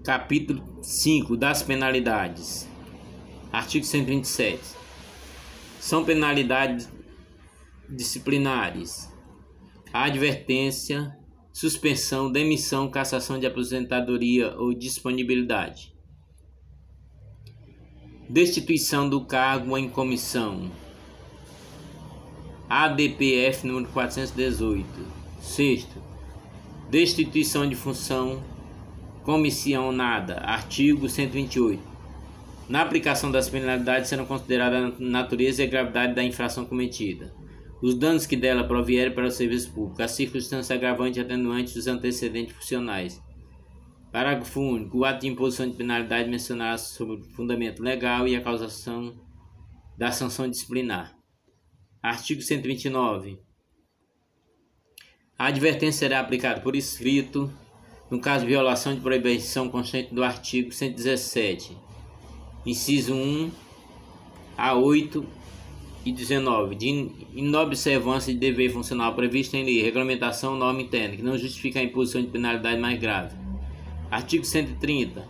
Capítulo 5 das penalidades. Artigo 127. São penalidades disciplinares: advertência, suspensão, demissão, cassação de aposentadoria ou disponibilidade, destituição do cargo em comissão, ADPF número 418. Sexto, destituição de função comissionada. Artigo 128. Na aplicação das penalidades serão consideradas a natureza e a gravidade da infração cometida, os danos que dela provierem para o serviço público, as circunstâncias agravantes e atenuantes dos antecedentes funcionais. Parágrafo único. O ato de imposição de penalidade mencionará sobre o fundamento legal e a causação da sanção disciplinar. Artigo 129. A advertência será aplicada por escrito no caso de violação de proibição constante do artigo 117, inciso 1 a 8 e 19, de inobservância de dever funcional previsto em lei, regulamentação ou norma interna, que não justifica a imposição de penalidade mais grave. Artigo 130.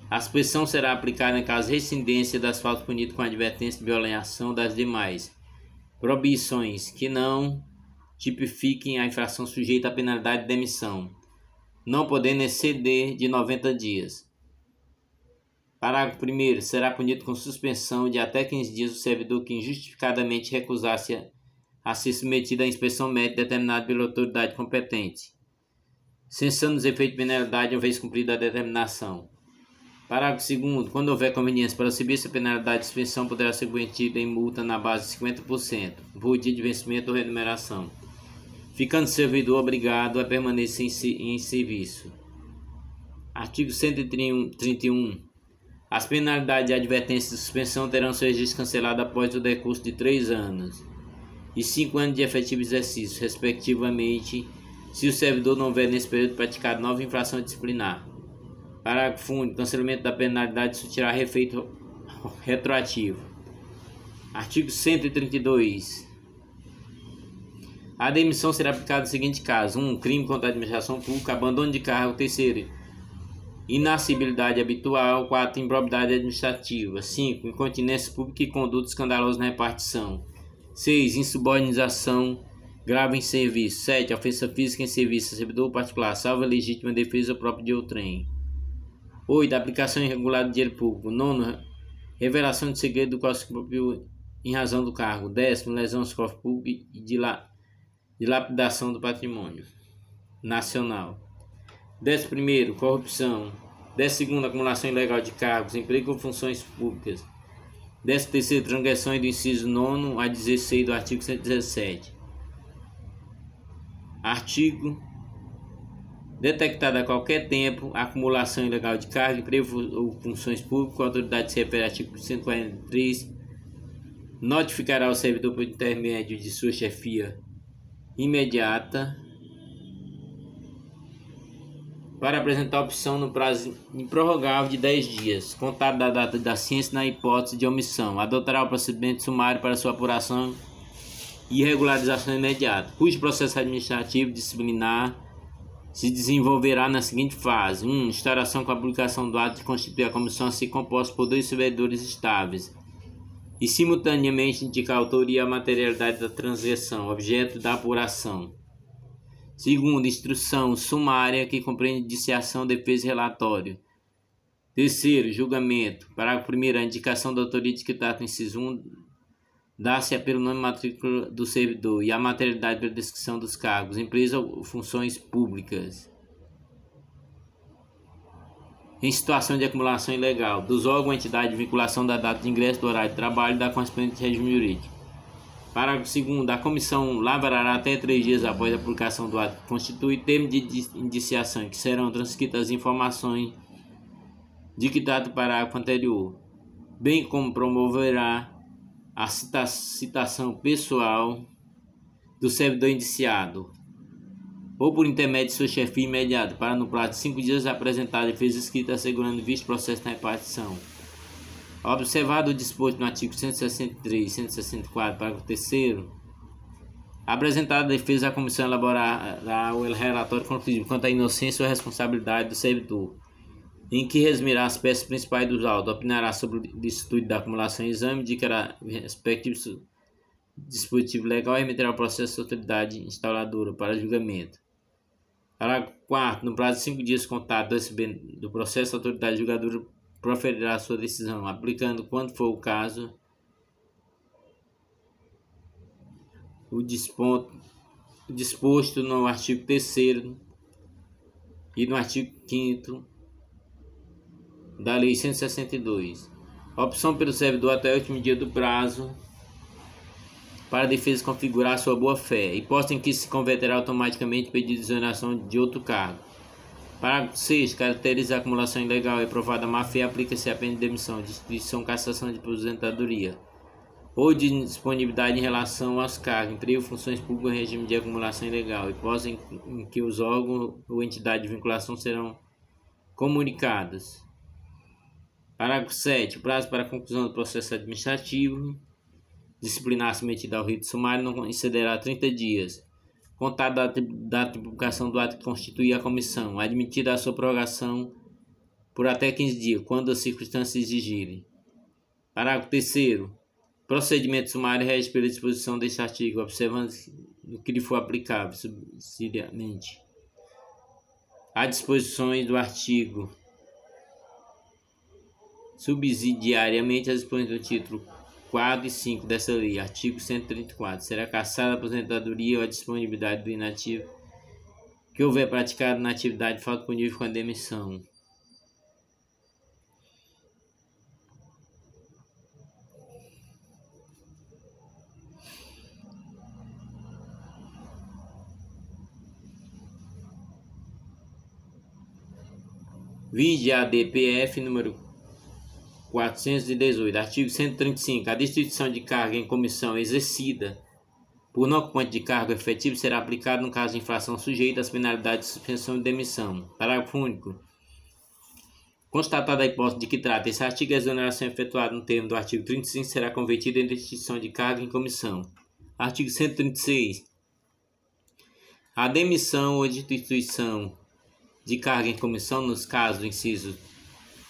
A suspensão será aplicada em caso de reincidência das faltas punidas com advertência de violação das demais proibições que não tipifiquem a infração sujeita à penalidade de demissão, não podendo exceder de 90 dias. Parágrafo 1º. Será punido com suspensão de até 15 dias o servidor que injustificadamente recusar-se a ser submetido à inspeção médica determinada pela autoridade competente, cessando os efeitos de penalidade uma vez cumprida a determinação. Parágrafo 2º. Quando houver conveniência para subir essa penalidade de suspensão, poderá ser convertida em multa na base de 50%, por dia de vencimento ou remuneração, ficando o servidor obrigado a permanecer em serviço. Artigo 131. As penalidades de advertência e suspensão terão seu registro cancelado após o decurso de 3 anos e 5 anos de efetivo exercício, respectivamente, se o servidor não houver nesse período praticado nova infração disciplinar. Parágrafo único. Cancelamento da penalidade surtirá efeito retroativo. Artigo 132. A demissão será aplicada no seguinte caso: 1. Crime contra a administração pública, abandono de cargo. 3. Inacibilidade habitual. 4. Improbidade administrativa. 5. Incontinência pública e conduta escandalosa na repartição. 6. Insubordinação grave em serviço. 7. Ofensa física em serviço a servidor particular, salvo a legítima defesa própria de outrem. 8. Aplicação irregular de dinheiro público. 9. Revelação de segredo do qual se próprio em razão do cargo. 10. Lesão aos cofres públicos e dilapidação do patrimônio nacional. 11º. Corrupção. 12º. Acumulação ilegal de cargos, emprego ou funções públicas. 13º. Transgressões do inciso 9 a 16 do artigo 117. Artigo: detectada a qualquer tempo a acumulação ilegal de cargo, emprego ou funções públicas, a autoridade se refere ao artigo 143, notificará o servidor por intermédio de sua chefia imediata para apresentar a opção no prazo improrrogável de 10 dias, contado da data da ciência na hipótese de omissão. Adotará o procedimento sumário para sua apuração e regularização imediata, cujo processo administrativo disciplinar se desenvolverá na seguinte fase: 1. Instauração com a publicação do ato de constituir a comissão a ser composta por 2 servidores estáveis e simultaneamente indicar a autoria e a materialidade da transgressão, objeto da apuração. 2. Instrução sumária, que compreende indiciação, defesa e relatório. 3. Julgamento. Parágrafo 1º. A indicação da autoria de que trata o inciso 1 dá-se pelo nome e matrícula do servidor e a materialidade pela descrição dos cargos, empresa ou funções públicas em situação de acumulação ilegal, dos órgãos ou entidade de vinculação da data de ingresso, do horário de trabalho e da correspondente regime jurídico. Parágrafo 2º. A comissão lavrará até 3 dias após a publicação do ato que constitui termo de indiciação, em que serão transcritas as informações de que trata o parágrafo anterior, bem como promoverá a citação pessoal do servidor indiciado, ou por intermédio de sua chefia imediata, para no prazo de 5 dias apresentar a defesa escrita assegurando o visto processo na repartição. Observado o disposto no artigo 163 e 164, parágrafo 3º, apresentada a defesa, a comissão elaborará o relatório conclusivo quanto à inocência ou responsabilidade do servidor, em que resumirá as peças principais dos autos, opinará sobre o estudo da acumulação e exame, indicará respectivo dispositivo legal e remeterá o processo à autoridade instaladora para julgamento. Parágrafo 4º. No prazo de 5 dias contados do processo, a autoridade julgadora proferirá sua decisão, aplicando, quando for o caso, o disposto no artigo 3º e no artigo 5º da Lei 162. A opção pelo servidor até o último dia do prazo para a defesa configurar sua boa-fé, hipótese em que se converterá automaticamente pedido de exoneração de outro cargo. Parágrafo 6º. Caracteriza a acumulação ilegal e provada má-fé, aplica-se a pena de demissão, destituição, cassação de aposentadoria ou de disponibilidade em relação aos cargos, emprego, funções públicas em regime de acumulação ilegal, hipótese em que os órgãos ou entidade de vinculação serão comunicados. Parágrafo 7º. O prazo para a conclusão do processo administrativo disciplinar submetido ao rito sumário não excederá 30 dias, contado da publicação do ato que constitui a comissão, admitida a sua prorrogação por até 15 dias, quando as circunstâncias exigirem. Parágrafo 3º. Procedimento sumário rege pela disposição deste artigo, observando o que lhe for aplicável subsidiariamente as disposições do artigo, subsidiariamente as disposições do título 4 e 5 dessa lei. Artigo 134. Será cassada a aposentadoria ou a disponibilidade do inativo que houver praticado na atividade de falta punível com a demissão. Vide a DPF número 418. Artigo 135. A destituição de cargo em comissão exercida por não ocupante de cargo efetivo será aplicada no caso de infração sujeita às penalidades de suspensão e demissão. Parágrafo único. Constatada a hipótese de que trata esse artigo, a exoneração efetuada no termo do artigo 35 será convertida em destituição de cargo em comissão. Artigo 136. A demissão ou destituição de cargo em comissão nos casos do inciso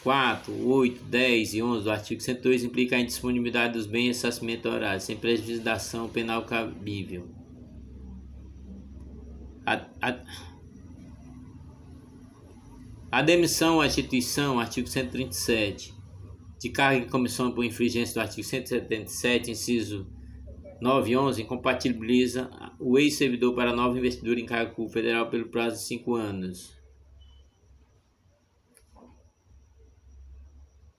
4, 8, 10 e 11 do artigo 102 implica a indisponibilidade dos bens e ressarcimento horário, sem prejuízo da ação penal cabível. A demissão ou a destituição, artigo 137, de cargo em comissão por infringência do artigo 177, inciso 9 e 11, incompatibiliza o ex-servidor para nova investidura em cargo público federal pelo prazo de 5 anos.